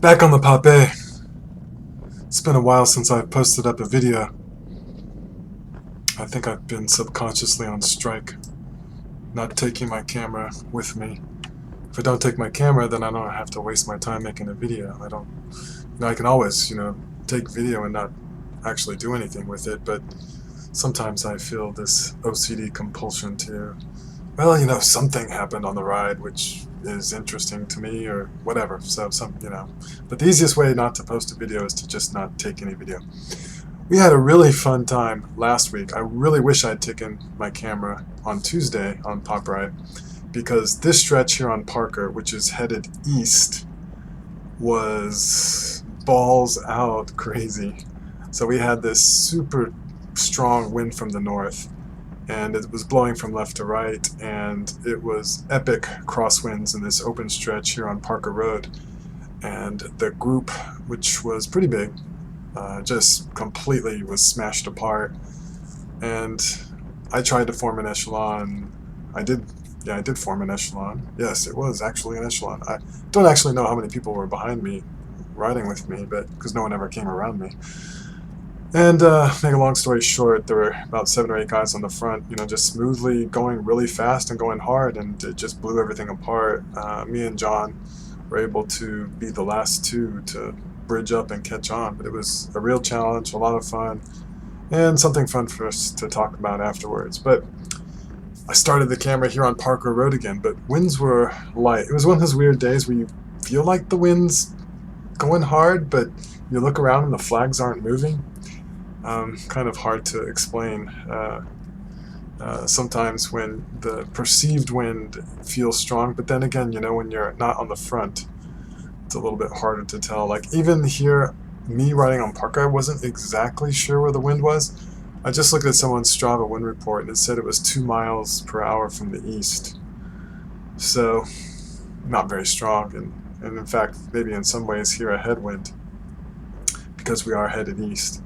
Back on the Pop A. It's been a while since I've posted up a video. I think I've been subconsciously on strike, not taking my camera with me. If I don't take my camera, then I don't have to waste my time making a video. I can always, take video and not actually do anything with it, but sometimes I feel this OCD compulsion to, something happened on the ride which is interesting to me or whatever. But the easiest way not to post a video is to just not take any video. We had a really fun time last week. I really wish I'd taken my camera on Tuesday on Pop Ride, because this stretch here on Parker, which is headed east, was balls out crazy. So we had this super strong wind from the north, and it was blowing from left to right, and it was epic crosswinds in this open stretch here on Parker Road. And the group, which was pretty big, just completely was smashed apart. And I tried to form an echelon. I did form an echelon. Yes, it was actually an echelon. I don't actually know how many people were behind me riding with me, but because no one ever came around me. And make a long story short, there were about 7 or 8 guys on the front, just smoothly going really fast and going hard, and it just blew everything apart. Me and John were able to be the last two to bridge up and catch on, but it was a real challenge, a lot of fun, and something fun for us to talk about afterwards. But I started the camera here on Parker Road again, but winds were light. It was one of those weird days where you feel like the wind's going hard, but you look around and the flags aren't moving. Kind of hard to explain. Sometimes when the perceived wind feels strong, but then again, when you're not on the front, it's a little bit harder to tell. Like even here, me riding on Parker, I wasn't exactly sure where the wind was. I just looked at someone's Strava wind report and it said it was 2 miles per hour from the east. So, not very strong, and in fact, maybe in some ways here a headwind, because we are headed east.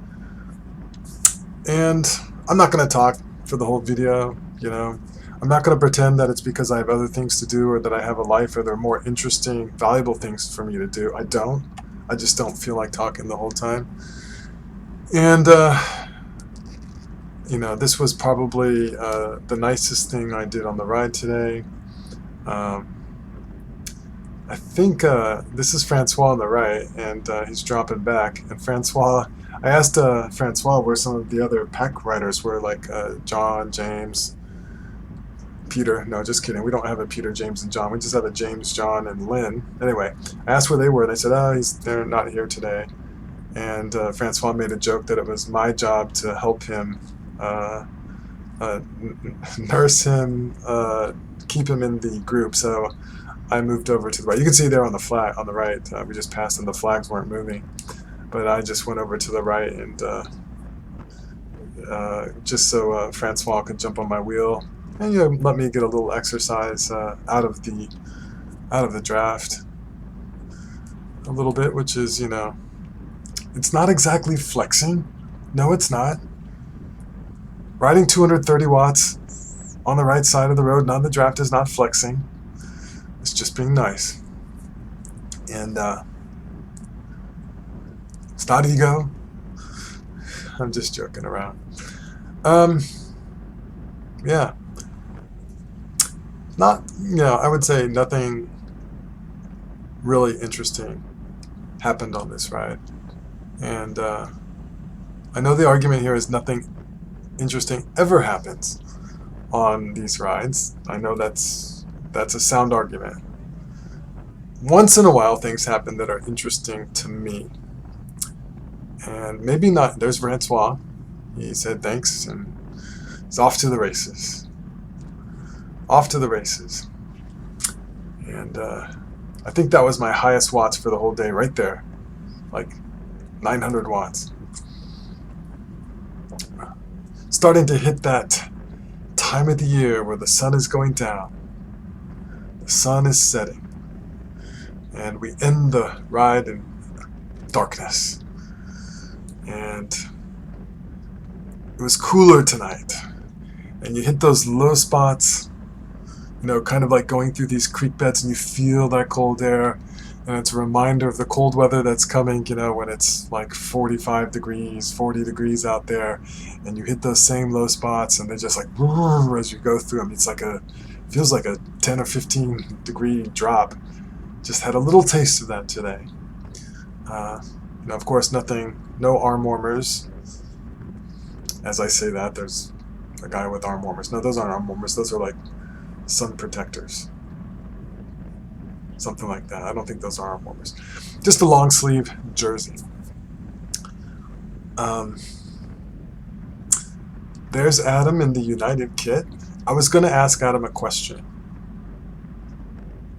And I'm not going to talk for the whole video, I'm not going to pretend that it's because I have other things to do or that I have a life or there are more interesting, valuable things for me to do. I don't. I just don't feel like talking the whole time. And, this was probably the nicest thing I did on the ride today. I think this is Francois on the right, and he's dropping back. And I asked Francois where some of the other pack riders were, like John, James, Peter. No, just kidding. We don't have a Peter, James, and John. We just have a James, John, and Lynn. Anyway, I asked where they were. They said, they're not here today. And Francois made a joke that it was my job to help him, nurse him, keep him in the group. So I moved over to the right. You can see there on the right. We just passed and the flags weren't moving. But I just went over to the right and just so Francois could jump on my wheel and let me get a little exercise out of the draft a little bit, which is it's not exactly flexing. No, it's not. Riding 230 watts on the right side of the road, not in the draft, is not flexing. It's just being nice. And it's not ego. I'm just joking around. Yeah. I would say nothing really interesting happened on this ride. And I know the argument here is nothing interesting ever happens on these rides. I know that's a sound argument. Once in a while things happen that are interesting to me. And maybe not. There's Francois. He said thanks and he's off to the races. Off to the races. And I think that was my highest watts for the whole day right there. Like 900 watts. Starting to hit that time of the year where the sun is going down. The sun is setting. And we end the ride in darkness. And it was cooler tonight. And you hit those low spots, kind of like going through these creek beds and you feel that cold air. And it's a reminder of the cold weather that's coming, you know, when it's like 45 degrees, 40 degrees out there, and you hit those same low spots, and they're just like, as you go through them. It's like feels like a 10 or 15 degree drop. Just had a little taste of that today. You know, of course, no arm warmers. As I say that, there's a guy with arm warmers. No, those aren't arm warmers. Those are like sun protectors. Something like that. I don't think those are arm warmers. Just a long sleeve jersey. There's Adam in the United kit. I was going to ask Adam a question,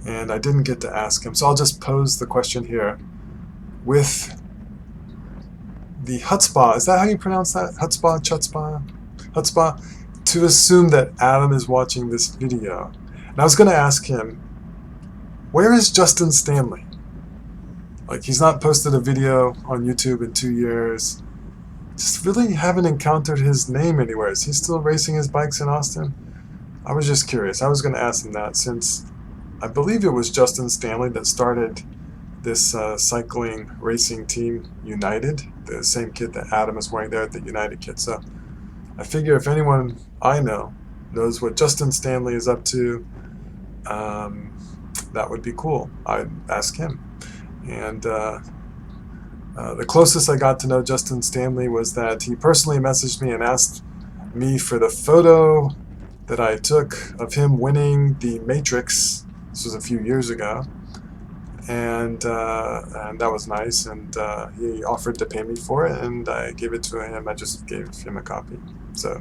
and I didn't get to ask him, so I'll just pose the question here. With the chutzpah, is that how you pronounce that? Chutzpah? To assume that Adam is watching this video. And I was going to ask him, where is Justin Stanley? Like, he's not posted a video on YouTube in 2 years. Just really haven't encountered his name anywhere. Is he still racing his bikes in Austin? I was just curious. I was going to ask him that, since I believe it was Justin Stanley that started this cycling racing team, United, the same kit that Adam is wearing there at the United kit. So I figure if anyone I know knows what Justin Stanley is up to, that would be cool. I'd ask him. And the closest I got to know Justin Stanley was that he personally messaged me and asked me for the photo that I took of him winning the Matrix. This was a few years ago. And that was nice, and he offered to pay me for it, and I gave it to him. I just gave him a copy, so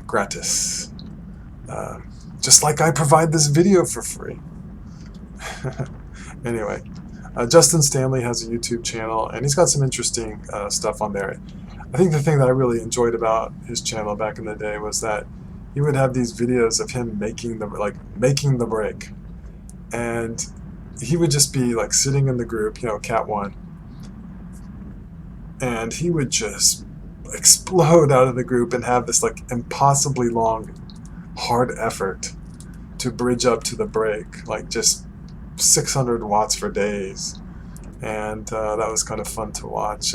gratis. Just like I provide this video for free. Anyway, Justin Stanley has a YouTube channel, and he's got some interesting stuff on there. I think the thing that I really enjoyed about his channel back in the day was that he would have these videos of him making the break, and he would just be like sitting in the group, you know, Cat 1, and he would just explode out of the group and have this like impossibly long, hard effort to bridge up to the break, like just 600 watts for days. And that was kind of fun to watch.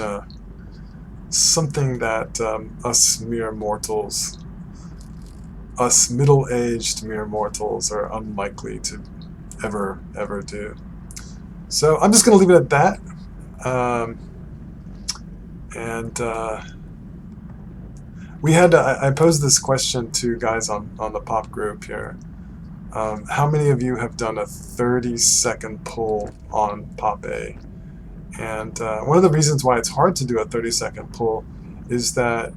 Something that us mere mortals, us middle-aged mere mortals, are unlikely to ever do. So I'm just going to leave it at that. I posed this question to guys on the pop group here. How many of you have done a 30-second pull on Pop A? And one of the reasons why it's hard to do a 30-second pull is that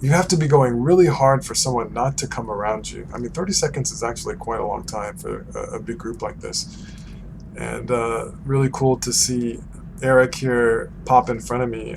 you have to be going really hard for someone not to come around you. I mean, 30 seconds is actually quite a long time for a big group like this. And really cool to see Eric here pop in front of me.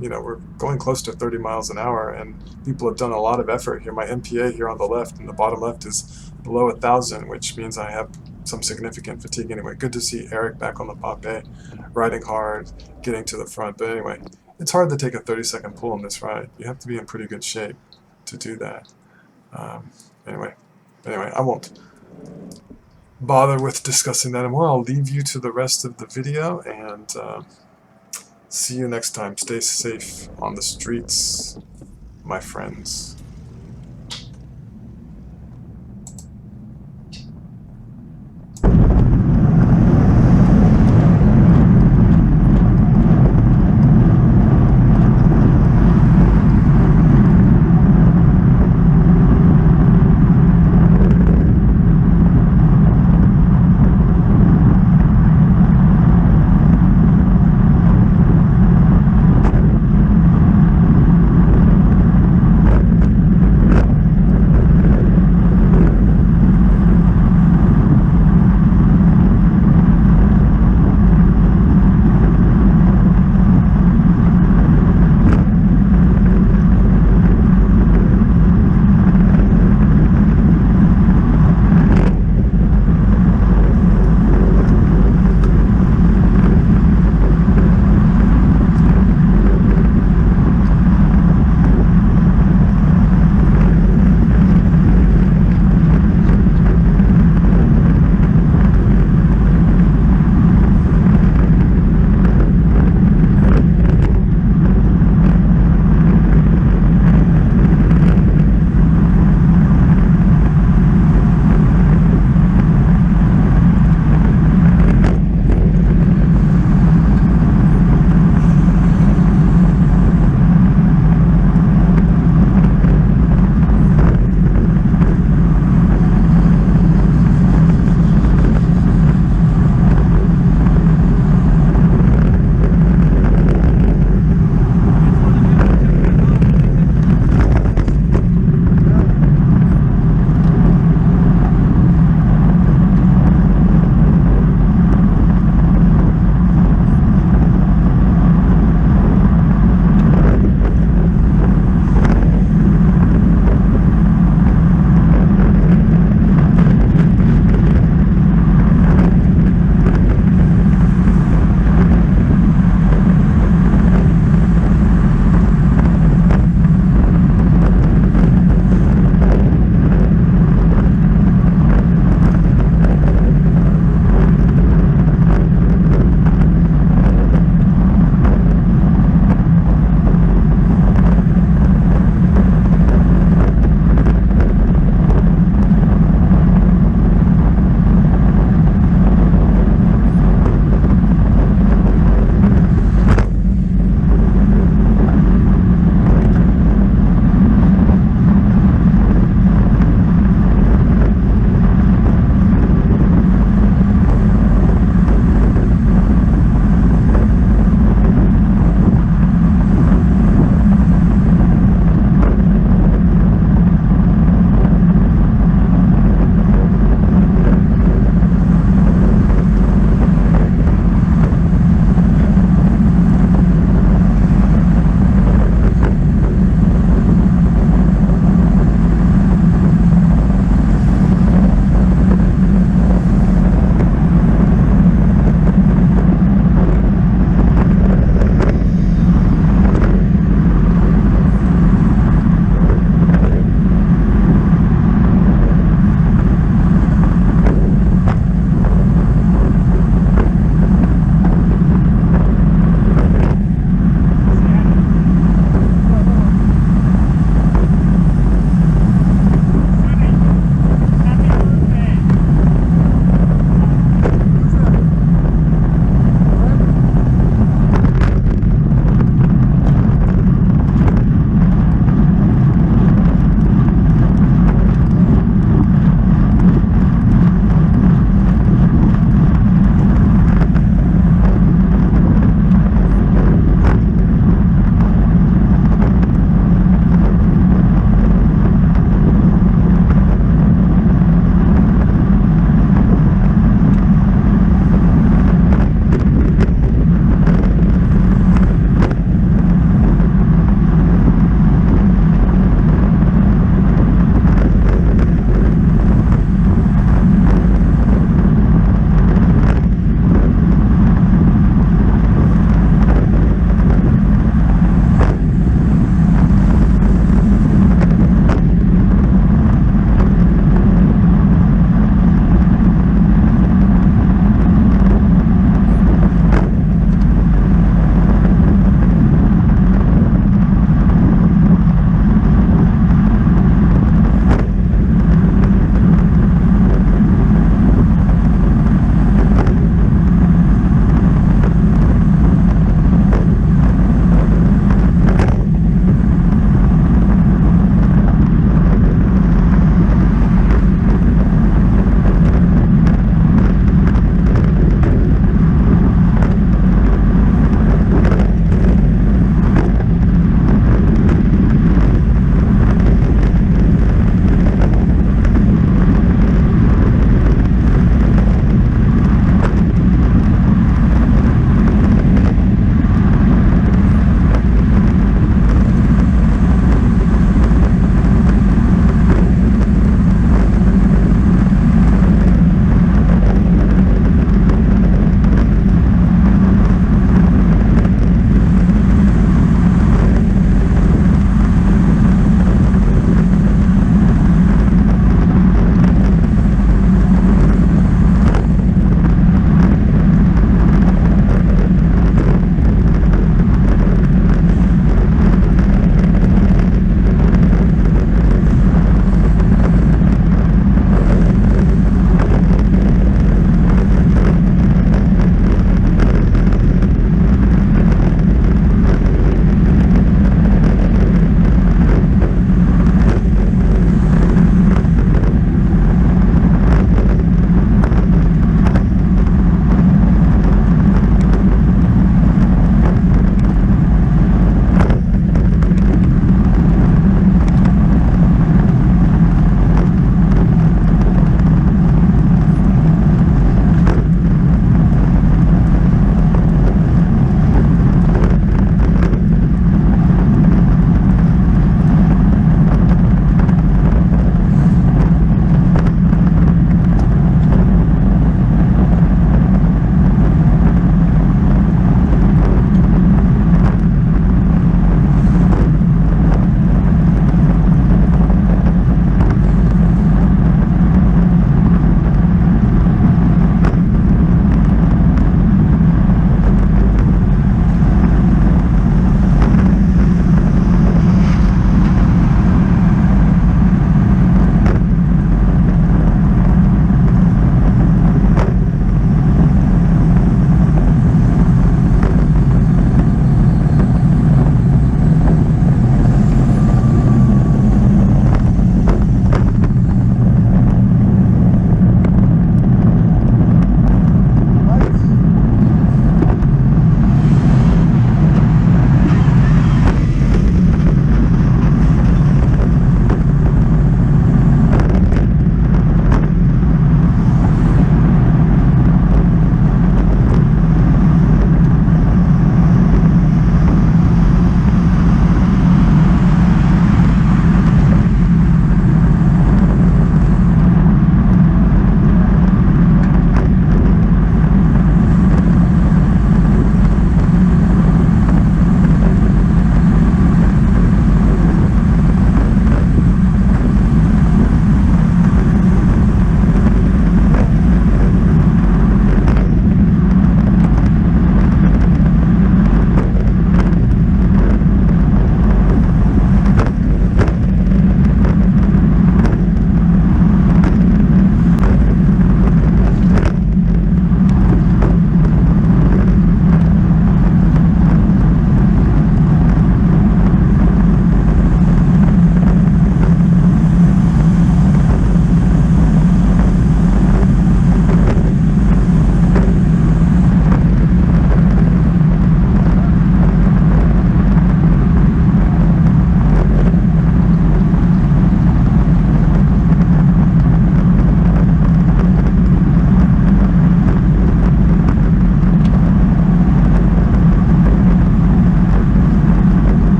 You know, we're going close to 30 miles an hour, and people have done a lot of effort here. My MPA here on the left, in the bottom left, is below 1,000, which means I have some significant fatigue anyway. Good to see Eric back on the Pop A, riding hard, getting to the front. But anyway, it's hard to take a 30-second pull on this ride. You have to be in pretty good shape to do that. Anyway, I won't bother with discussing that anymore. I'll leave you to the rest of the video, and see you next time. Stay safe on the streets, my friends.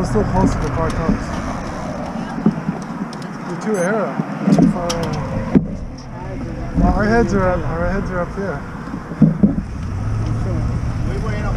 was still close to the car tops. You're too air. Too far away. Our heads are up here. Muy bueno.